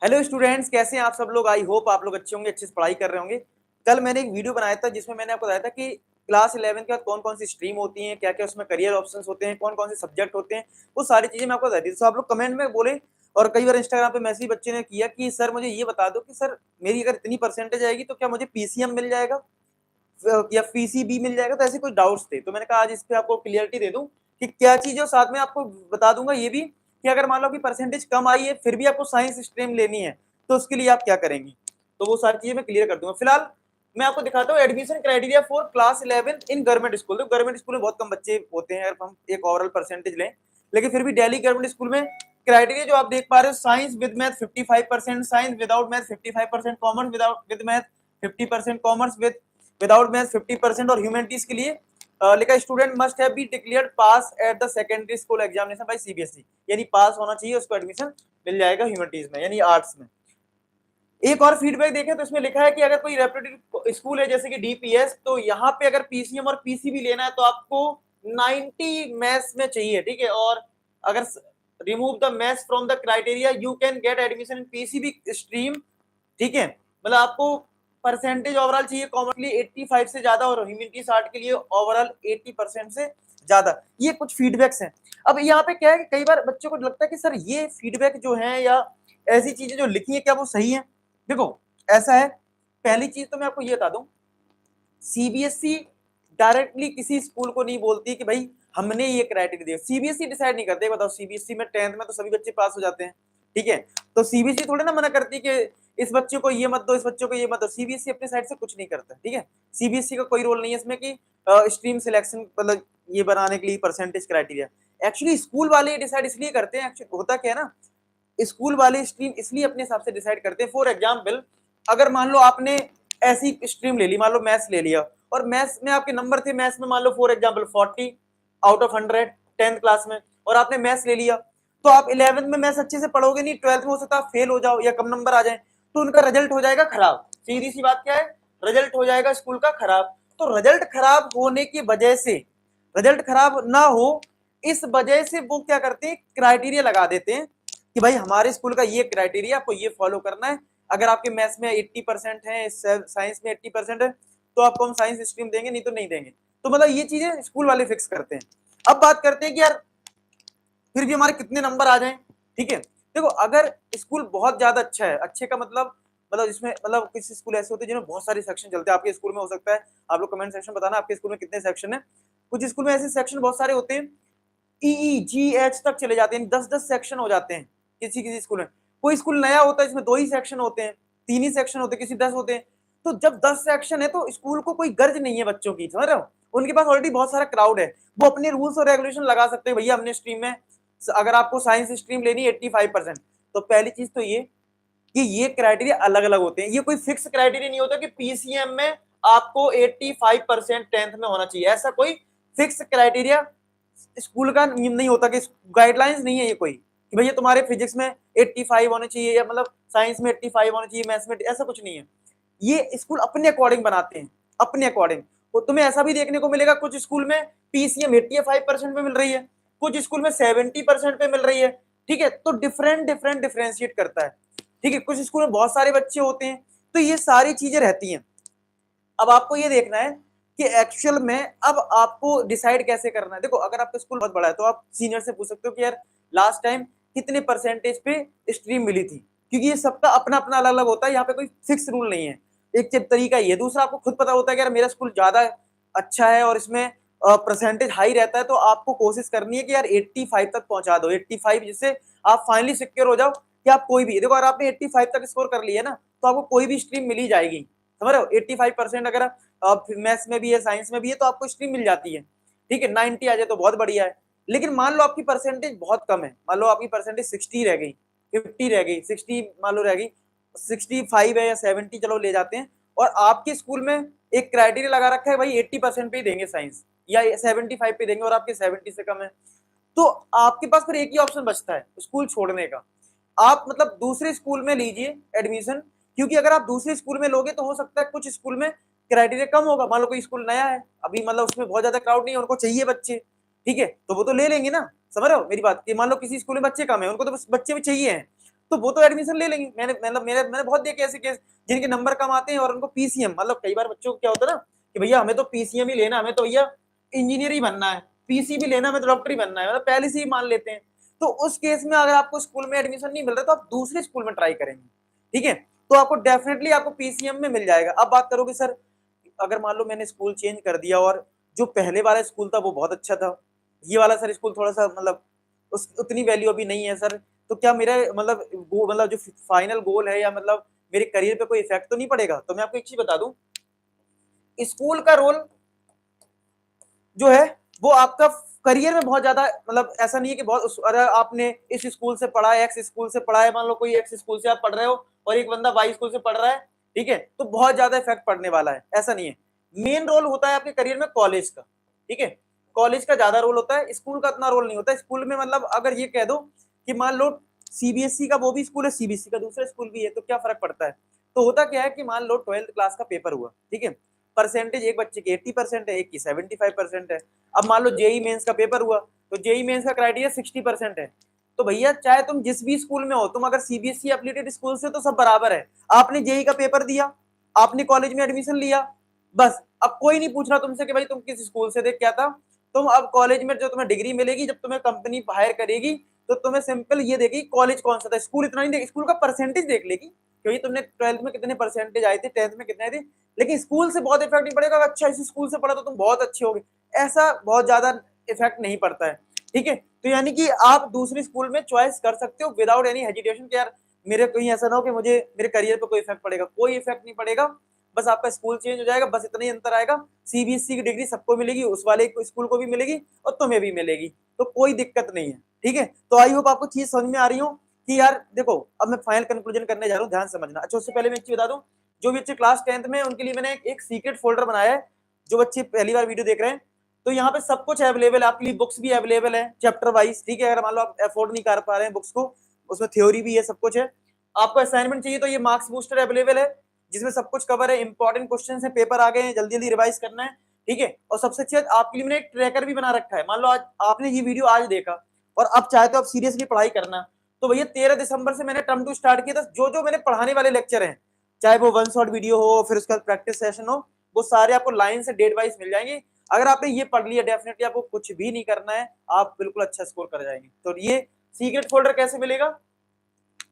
Hello students, कैसे हैं आप सब लोग। आई होप आप लोग अच्छे होंगे, अच्छे से पढ़ाई कर रहे होंगे। कल मैंने एक वीडियो बनाया था जिसमें मैंने आपको बताया था कि क्लास 11 के बाद कौन कौन सी स्ट्रीम होती हैं, क्या क्या उसमें करियर ऑप्शंस होते हैं, कौन कौन से सब्जेक्ट होते हैं, वो सारी चीजें मैं आपको बताई थी। तो आप लोग कमेंट में बोले और कई बार इंस्टाग्राम पे मैसेज बच्चे ने किया कि सर मुझे ये बता दो कि सर मेरी अगर इतनी परसेंटेज आएगी तो क्या मुझे पीसीएम मिल जाएगा या पीसीबी मिल जाएगा। तो ऐसे कुछ डाउट्स थे, तो मैंने कहा आज इस पे आपको क्लियरिटी दे दूं कि क्या चीज है। और साथ में आपको बता दूंगा ये भी कि अगर मान लो कि परसेंटेज कम आई है फिर भी आपको साइंस स्ट्रीम लेनी है तो उसके लिए आप क्या करेंगे। तो वो सारी चीजें मैं क्लियर कर दूंगा। फिलहाल मैं आपको दिखाता हूँ admission criteria for class 11 in government school. तो गवर्नमेंट स्कूल में बहुत कम बच्चे होते हैं अगर हम एक ओवरऑल परसेंटेज लें, लेकिन फिर भी दिल्ली गवर्नमेंट स्कूल में क्राइटेरिया जो आप देख पा रहे हो, science with math 55%, science without math 55%, commerce without with math 50%, commerce without math 50% और ह्यूमैनिटीज के लिए लिखा student must have be declared pass at the secondary school examination by CBSE, यानी पास होना चाहिए, उसको एडमिशन मिल जाएगा ह्यूमैनिटीज में यानी आर्ट्स में। एक और फीडबैक देखें तो इसमें लिखा है कि अगर कोई रेप्यूटेड स्कूल है जैसे कि डीपीएस, तो यहाँ पे अगर पीसीएम और पीसीबी लेना है तो आपको 90 मैथ्स में चाहिए, ठीक है। और अगर remove the maths from the criteria you can get admission in PCB stream, ठीक है। मतलब आपको परसेंटेज ओवरऑल चाहिए कॉमर्स के लिए 85 से ज्यादा और ह्यूमैनिटीज आर्ट के लिए ओवरऑल 80% से ज्यादा। ये कुछ फीडबैक्स हैं। अब यहाँ पे क्या है कि कई बार बच्चों को लगता है कि सर ये फीडबैक जो है या ऐसी चीजें जो लिखी है क्या वो सही है। देखो ऐसा है, पहली चीज तो मैं आपको ये बता दूं, सीबीएसई डायरेक्टली किसी स्कूल को नहीं बोलती कि भाई हमने ये क्राइटेरिया दिया। सीबीएसई डिसाइड नहीं करते। बताओ सीबीएसई में 10th में तो सभी बच्चे पास हो जाते हैं, ठीक है। तो सीबीएसई थोड़े ना मना करती कि इस बच्चे को ये मत दो, इस बच्चे को ये मत दो। सीबीएसई अपने साइड से कुछ नहीं करता, ठीक है। सीबीएसई का कोई रोल नहीं है इसमें कि स्ट्रीम सिलेक्शन मतलब ये बनाने के लिए परसेंटेज क्राइटेरिया। एक्चुअली स्कूल वाले डिसाइड इसलिए करते हैं। एक्चुअली होता क्या है ना, स्कूल वाले स्ट्रीम इसलिए अपने हिसाब से डिसाइड करते हैं। फॉर एग्जाम्पल, अगर मान लो आपने ऐसी स्ट्रीम ले ली, मान लो मैथ्स ले लिया और मैथ्स में आपके नंबर थे, मैथ्स में मान लो for example 40 out of 100 10th class में, और आपने मैथ्स ले लिया, तो आप 11th में मैथ्स अच्छे से पढ़ोगे नहीं, 12th में हो सकता है फेल हो जाओ या कम नंबर आ जाए, तो उनका रिजल्ट हो जाएगा खराब। सीधी सी बात क्या है, रिजल्ट हो जाएगा स्कूल का खराब। तो रिजल्ट खराब होने की वजह से, रिजल्ट खराब ना हो इस वजह से वो क्या करते हैं, क्राइटेरिया लगा देते हैं कि भाई हमारे स्कूल का ये क्राइटेरिया, आपको ये फॉलो करना है। अगर आपके मैथ्स में 80% है, साइंस में 80% है, तो आपको हम साइंस स्ट्रीम देंगे, नहीं तो नहीं देंगे। तो मतलब ये चीजें स्कूल वाले फिक्स करते हैं। अब बात करते हैं कि यार फिर भी हमारे कितने नंबर आ जाएं, ठीक है। देखो अगर स्कूल बहुत ज्यादा अच्छा है, अच्छे का मतलब इसमें मतलब किसी स्कूल ऐसे होते हैं जिनमें बहुत सारे सेक्शन चलते हैं। आपके स्कूल में हो सकता है, आप लोग कमेंट सेक्शन बताना आपके स्कूल में कितने सेक्शन है। कुछ स्कूल में ऐसे सेक्शन बहुत सारे होते हैं, ई जी एच तक चले जाते हैं, 10-10 सेक्शन हो जाते हैं किसी किसी स्कूल में। कोई स्कूल नया होता है इसमें 2 ही सेक्शन होते हैं, 3 ही सेक्शन होते हैं, किसी 10 होते हैं। तो जब 10 सेक्शन है तो स्कूल को कोई गर्ज नहीं है बच्चों की, समझ रहे हो। उनके पास ऑलरेडी बहुत सारा क्राउड है, वो अपने रूल्स और रेगुलेशन लगा सकते हैं। भैया हमने स्ट्रीम में अगर आपको साइंस स्ट्रीम लेनी है 85%, तो पहली चीज तो ये क्राइटेरिया अलग अलग होते हैं। ये कोई फिक्स क्राइटेरिया नहीं होता कि पीसीएम में आपको 85% 10th में होना चाहिए, ऐसा कोई फिक्स क्राइटेरिया स्कूल का नियम नहीं होता कि गाइडलाइंस नहीं है ये कोई कि भैया तुम्हारे फिजिक्स में 85 होने चाहिए या मतलब साइंस में 85 होने चाहिए, मैथ्स में, ऐसा कुछ नहीं है। ये स्कूल अपने अकॉर्डिंग बनाते हैं, अपने अकॉर्डिंग। तो तुम्हें ऐसा भी देखने को मिलेगा कुछ स्कूल में पीसीएम 85% पे मिल रही है, कुछ स्कूल में 70% पे मिल रही है, ठीक है। तो डिफरेंट डिफरेंशिएट करता है, ठीक है। कुछ स्कूल में बहुत सारे बच्चे होते हैं, तो ये सारी चीजें रहती हैं। अब आपको ये देखना है कि एक्चुअल में अब आपको डिसाइड कैसे करना है। देखो अगर आपका स्कूल बहुत बड़ा है तो आप सीनियर से पूछ सकते हो कि यार लास्ट टाइम कितने परसेंटेज पे स्ट्रीम मिली थी, क्योंकि ये सबका अपना अपना अलग अलग होता है, यहाँ पे कोई फिक्स रूल नहीं है। एक तरीका ये, दूसरा आपको खुद पता होता है कि यार मेरा स्कूल ज्यादा अच्छा है और इसमें परसेंटेज हाई रहता है, तो आपको कोशिश करनी है कि यार 85 तक पहुंचा दो, 85, जिससे आप फाइनली सिक्योर हो जाओ कि आप कोई भी, देखो अगर आपने 85 तक स्कोर कर लिया ना तो आपको कोई भी स्ट्रीम मिल ही जाएगी, समझ रहे हो। 85% अगर मैथ्स में भी है, साइंस में भी है, तो आपको स्ट्रीम मिल जाती है, ठीक है। 90 आ जाए तो बहुत बढ़िया है। लेकिन मान लो आपकी परसेंटेज बहुत कम है, मान लो आपकी परसेंटेज 60 रह गई, 50 रह गई, 60 मान लो रह गई, 65 है या 70 चलो ले जाते हैं, और आपके स्कूल में एक क्राइटेरिया लगा रखा है भाई 80% पे ही देंगे साइंस या 75 पे देंगे और आपके 70 से कम है, तो आपके पास फिर एक ही ऑप्शन बचता है स्कूल छोड़ने का। आप मतलब दूसरे स्कूल में लीजिए एडमिशन, क्योंकि अगर आप दूसरे स्कूल में लोगे तो हो सकता है कुछ स्कूल में क्राइटेरिया कम होगा। मान लो कोई स्कूल नया है अभी, मतलब उसमें बहुत ज्यादा क्राउड नहीं है, उनको चाहिए बच्चे, ठीक है, तो वो तो ले लेंगे ना। समझ रहे हो मेरी बात कि मान लो किसी स्कूल में बच्चे कम है, उनको तो बस बच्चे भी चाहिए हैं, तो वो तो एडमिशन ले लेंगे। मैंने बहुत देखे ऐसे केस जिनके नंबर कम आते हैं और उनको पीसीएम, मतलब कई बार बच्चों को क्या होता है ना कि भैया हमें तो पीसीएम ही लेना, हमें तो भैया इंजीनियर ही बनना है, पीसी भी लेना, हमें तो डॉक्टर ही बनना है, मतलब पहले से ही मान लेते हैं। तो उस केस में अगर आपको स्कूल में एडमिशन नहीं मिल रहा तो आप दूसरे स्कूल में ट्राई करेंगे, ठीक है, तो आपको डेफिनेटली आपको पीसीएम में मिल जाएगा। अब बात करोगे सर अगर मान लो मैंने स्कूल चेंज कर दिया और जो पहले वाला स्कूल था वो बहुत अच्छा था, ये वाला सर स्कूल थोड़ा सा मतलब उस उतनी वैल्यू अभी नहीं है सर, तो क्या मेरा मतलब जो फाइनल गोल है या मतलब मेरे करियर पे कोई इफेक्ट तो नहीं पड़ेगा? तो मैं आपको एक चीज बता दूं, स्कूल का रोल जो है वो आपका करियर में बहुत ज्यादा, मतलब ऐसा नहीं है कि बहुत, अगर आपने इस स्कूल से पढ़ा है, एक्स स्कूल से पढ़ा है, मान लो कोई एक्स स्कूल से आप पढ़ रहे हो और एक बंदा वाई स्कूल से पढ़ रहा है, ठीक है, तो बहुत ज्यादा इफेक्ट पड़ने वाला है, ऐसा नहीं है। मेन रोल होता है आपके करियर में कॉलेज का, ठीक है, कॉलेज का ज्यादा रोल होता है, स्कूल का इतना रोल नहीं होता। स्कूल में मतलब अगर ये कह दो कि मान लो सीबीएसई का वो भी स्कूल है, सीबीएसई का दूसरा स्कूल भी है, तो क्या फर्क पड़ता है? तो होता क्या है कि मान लो 12th क्लास का पेपर हुआ, ठीक है, परसेंटेज एक बच्चे की 80% है, एक की 75% है। अब मान लो जेई मेंस का पेपर हुआ, तो जेई मेंस का क्राइटेरिया 60% है, तो भैया चाहे तुम जिस भी स्कूल में हो, तुम अगर सीबीएसई एफिलिएटेड स्कूल से, तो सब बराबर है। आपने जेई का पेपर दिया, आपने कॉलेज में एडमिशन लिया, बस अब कोई नहीं पूछ रहा तुमसे कि भाई तुम किस स्कूल से थे, क्या था। तुम अब कॉलेज में जो तुम्हें डिग्री मिलेगी, जब तुम्हें कंपनी हायर करेगी, तो तुम्हें सिंपल ये देगी कॉलेज कौन सा था, स्कूल इतना नहीं देगी, स्कूल का परसेंटेज देख लेगी, क्योंकि तुमने 12th में कितने परसेंटेज आए थे, 10th में कितने आए थे, लेकिन स्कूल से बहुत इफेक्ट नहीं पड़ेगा। अच्छा इस स्कूल से पढ़ा तो तुम बहुत अच्छे होगे, ऐसा बहुत ज्यादा इफेक्ट नहीं पड़ता है, ठीक है। तो यानी कि आप दूसरी स्कूल में चॉइस कर सकते हो विदाउट एनी हेजिटेशन कि यार मेरे कहीं ऐसा ना हो कि मुझे मेरे करियर पे कोई इफेक्ट पड़ेगा, कोई इफेक्ट नहीं पड़ेगा। बस आपका स्कूल चेंज हो जाएगा, बस इतना ही अंतर आएगा, सीबीएसई की डिग्री सबको मिलेगी, उस वाले स्कूल को भी मिलेगी और तुम्हें भी मिलेगी, तो कोई दिक्कत नहीं है, ठीक है। तो आई होप आपको चीज समझ में आ रही हो कि यार देखो, अब मैं फाइनल कंक्लूजन करने जा रहा हूँ, ध्यान समझना। अच्छा उससे पहले मैं एक चीज बता दूं, जो बच्चे क्लास 10th में उनके लिए मैंने एक सीक्रेट फोल्डर बनाया है। जो बच्चे पहली बार वीडियो देख रहे हैं, तो यहाँ पे सब कुछ अवेलेबल है आपके लिए, बुक्स भी अवेलेबल है चैप्टर वाइज, ठीक है, अगर मान लो आप अफोर्ड नहीं कर पा रहे हैं बुक्स को, उसमें थ्योरी भी है, सब कुछ है। आपको असाइनमेंट चाहिए तो ये मार्क्स बूस्टर अवेलेबल है, जिसमें सब कुछ कवर है, इंपॉर्टेंट क्वेश्चन है, पेपर आ गए हैं, जल्दी जल्दी रिवाइज करना है, ठीक है। और सबसे अच्छी बात आपके लिए मैंने एक ट्रैकर भी बना रखा है। मान लो आज आपने ये वीडियो आज देखा और अब चाहे तो आप सीरियसली पढ़ाई करना, तो भैया 13 दिसंबर से मैंने टर्म 2 स्टार्ट किया था। जो जो मैंने पढ़ाने वाले लेक्चर हैं, चाहे वो वन शॉट वीडियो हो, फिर उसका प्रैक्टिस सेशन हो, वो सारे आपको लाइन से डेट वाइज मिल जाएंगे। अगर आपने ये पढ़ लिया, डेफिनेटली आपको कुछ भी नहीं करना है, आप बिल्कुल अच्छा स्कोर कर जाएंगे। तो ये सीक्रेट फोल्डर कैसे मिलेगा?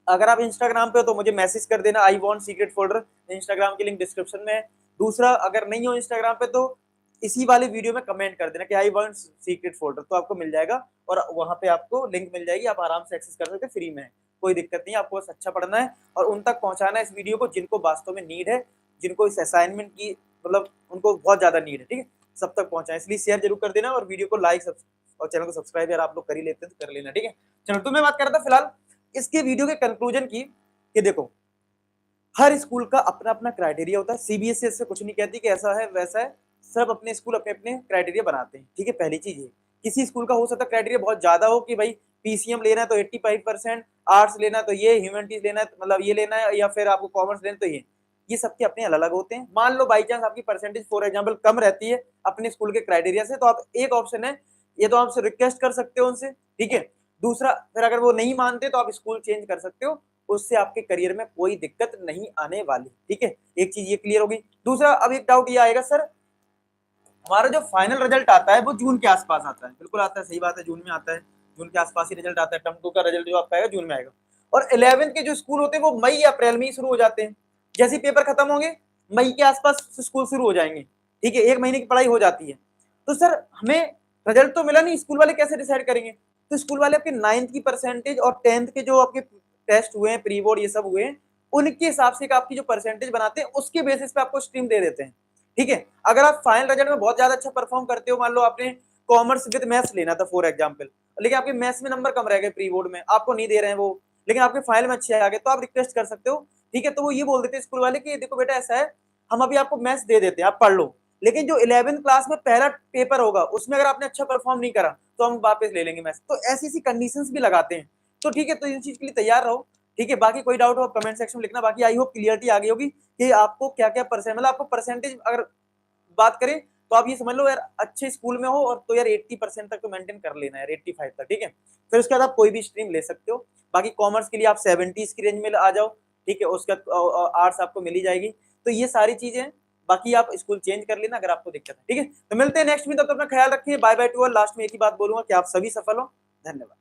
अगर आप इंस्टाग्राम पे हो तो मुझे मैसेज कर देना, I want secret folder, Instagram की लिंक डिस्क्रिप्शन में है। दूसरा, अगर नहीं हो इंस्टाग्राम पे तो इसी वाले वीडियो में कमेंट कर देना कि आई वांट सीक्रेट फोल्डर, तो आपको मिल जाएगा और वहां पे आपको लिंक मिल जाएगी, आप आराम से एक्सेस कर सकते हैं फ्री में, कोई दिक्कत नहीं है। आपको बस अच्छा पढ़ना है और उन तक पहुंचाना है इस वीडियो को, जिनको वास्तव में नीड है, जिनको इस असाइनमेंट की मतलब उनको बहुत ज्यादा नीड है, ठीक है, सब तक पहुंचाए। इसलिए शेयर जरूर कर देना और वीडियो को लाइक और चैनल को सब्सक्राइब यार आप लोग कर ही लेते हैं तो कर लेना, ठीक है। चलो, तो मैं बात कर रहा था फिलहाल इसके वीडियो के कंक्लूजन की, कि देखो हर स्कूल का अपना अपना क्राइटेरिया होता है, सीबीएसई से कुछ नहीं कहती कि ऐसा है वैसा है, सब अपने स्कूल अपने अपने क्राइटेरिया बनाते हैं, ठीक है। पहली चीज है, किसी स्कूल का हो सकता है क्राइटेरिया बहुत ज्यादा हो कि भाई पीसीएम लेना है तो 85%, आर्ट्स लेना है तो ये, ह्यूमैनिटीज लेना है मतलब ये लेना है, या फिर आपको कॉमर्स लेना तो ये सबके अपने अलग अलग होते हैं। मान लो बाई चांस आपकी परसेंटेज फॉर एग्जाम्पल कम रहती है अपने स्कूल के क्राइटेरिया से, तो आप एक ऑप्शन है, ये तो आपसे रिक्वेस्ट कर सकते हो उनसे, ठीक है। दूसरा, फिर अगर वो नहीं मानते तो आप स्कूल चेंज कर सकते हो, उससे आपके करियर में कोई दिक्कत नहीं आने वाली, ठीक है। एक चीज ये क्लियर होगी। दूसरा, अब एक डाउट ये आएगा, सर हमारा जो फाइनल रिजल्ट आता है वो जून के आसपास आता है, बिल्कुल आता है, सही बात है, जून में आता है, जून के आसपास ही रिजल्ट आता है, टर्म 2 का रिजल्ट जो आपका आएगा जून में आएगा। और 11th के जो स्कूल होते हैं वो मई या अप्रैल में ही शुरू हो जाते हैं, जैसे ही पेपर खत्म होंगे मई के आसपास स्कूल शुरू हो जाएंगे, ठीक है, एक महीने की पढ़ाई हो जाती है। तो सर हमें रिजल्ट तो मिला नहीं, स्कूल वाले कैसे डिसाइड करेंगे? तो स्कूल वाले आपके 9th की परसेंटेज और 10th के जो आपके टेस्ट हुए हैं, प्री बोर्ड ये सब हुए हैं, उनके हिसाब से आपकी जो परसेंटेज बनाते हैं उसके बेसिस पे आपको स्ट्रीम दे देते हैं, ठीक है। अगर आप फाइनल रिजल्ट में बहुत ज्यादा अच्छा परफॉर्म करते हो, मान लो आपने कॉमर्स विद मैथ्स लेना था फॉर एग्जाम्पल, लेकिन आपके मैथ्स में नंबर कम रह गए प्री बोर्ड में, आपको नहीं दे रहे हैं वो, लेकिन आपके फाइनल में अच्छे आ गए, तो आप रिक्वेस्ट कर सकते हो, ठीक है। तो वो ये बोल देते हैं स्कूल वाले कि देखो बेटा ऐसा है, हम अभी आपको मैथ्स दे देते हैं, आप पढ़ लो, लेकिन जो 11th क्लास में पहला पेपर होगा उसमें अगर आपने अच्छा परफॉर्म नहीं करा तो हम वापस ले लेंगे मैथ्स। तो ऐसी ऐसी कंडीशंस भी लगाते हैं, तो ठीक है, तो इन चीज के लिए तैयार रहो, ठीक है। बाकी कोई डाउट हो कमेंट सेक्शन में लिखना। बाकी आई होप क्लियरिटी आ गई होगी कि आपको क्या क्या परसेंट, मतलब आपको परसेंटेज अगर बात करें तो आप ये समझ लो यार अच्छे स्कूल में हो और तो यार 80% तक तो मेंटेन कर लेना यार, 85 तक, ठीक है। फिर उसके बाद आप कोई भी स्ट्रीम ले सकते हो। बाकी कॉमर्स के लिए आप 70s की रेंज में आ जाओ, ठीक है, उसके बाद आर्ट्स आपको मिल ही जाएगी। तो ये सारी चीजें हैं, बाकी आप स्कूल चेंज कर लेना अगर आपको दिक्कत है, ठीक है। तो मिलते हैं नेक्स्ट में, तब तक अपना ख्याल रखिए, bye bye to all. Last में एक ही बात बोलूंगा कि आप सभी सफल हो। धन्यवाद।